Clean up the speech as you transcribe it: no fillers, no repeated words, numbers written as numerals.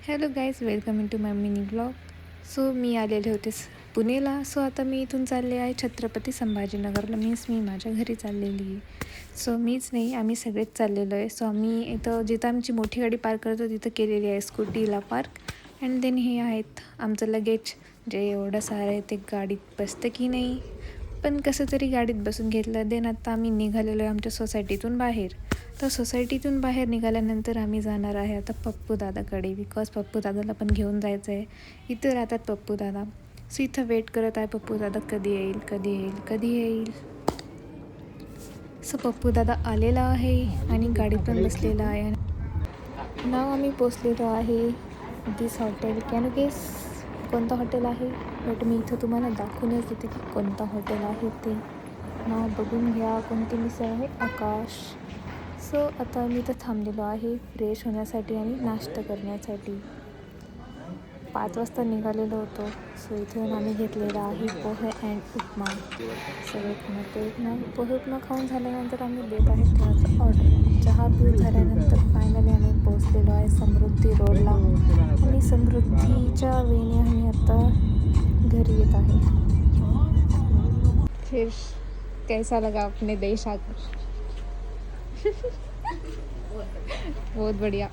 Hello guys, welcome in to my mini blog. So मी आलेले होते पुणेला. सो आता मी इथून चालले आहे छत्रपती संभाजीनगरला. मी माझ्या घरी चाललेली आहे. सो मीच नाही, आम्ही सगळेच चाललेलो आहे. सो आम्ही इथं जिथं आमची मोठी गाडी पार्क करतो तिथं केलेली आहे स्कूटीला पार्क. अँड देन हे आहेत आमचं लगेज, जे एवढं सारं आहे ते गाडीत बसतं की नाही, पण कसं तरी गाडीत बसून घेतलं. देन आता आम्ही निघालेलो आहे आमच्या सोसायटीतून बाहेर. तर सोसायटीतून बाहेर निघाल्यानंतर आम्ही जाणार आहे आता पप्पू दादाकडे, बिकॉज पप्पू दादाला पण घेऊन जायचं आहे. इथं राहतात पप्पू दादा. सो इथं वेट करत आहे पप्पू दादा, कधी येईल कधी येईल कधी येईल. सो पप्पू दादा आलेला आहे आणि गाडीत पण बसलेला आहे. नाव आम्ही पोचलेलो आहे दिस हॉटेल. कॅन यू गेस कोणतं हॉटेल आहे? बट मी इथं तुम्हाला दाखवूनच देते की कोणतं हॉटेल आहे ते. नाव बघून घ्या. कोणती मिसळ आहे? आकाश. सो आता मी इथं थांबलेलो आहे फ्रेश होण्यासाठी आणि नाश्ता करण्यासाठी. 5 वाजता निघालेलो होतो. सो इथून आम्ही घेतलेला आहे पोहे अँड उपमा. सगळे खाण्यात एक नाही. पोहे उपमा खाऊन झाल्यानंतर आम्ही देत आहे चहाचा ऑर्डर. चहा पिऊन झाल्यानंतर फायनली आम्ही पोचलेलो आहे समृद्धी रोडला आणि समृद्धीच्या वेने आम्ही आता घरी येत आहे. फिर कैसा लगा अपने देश आकर? बहुत बढ़िया.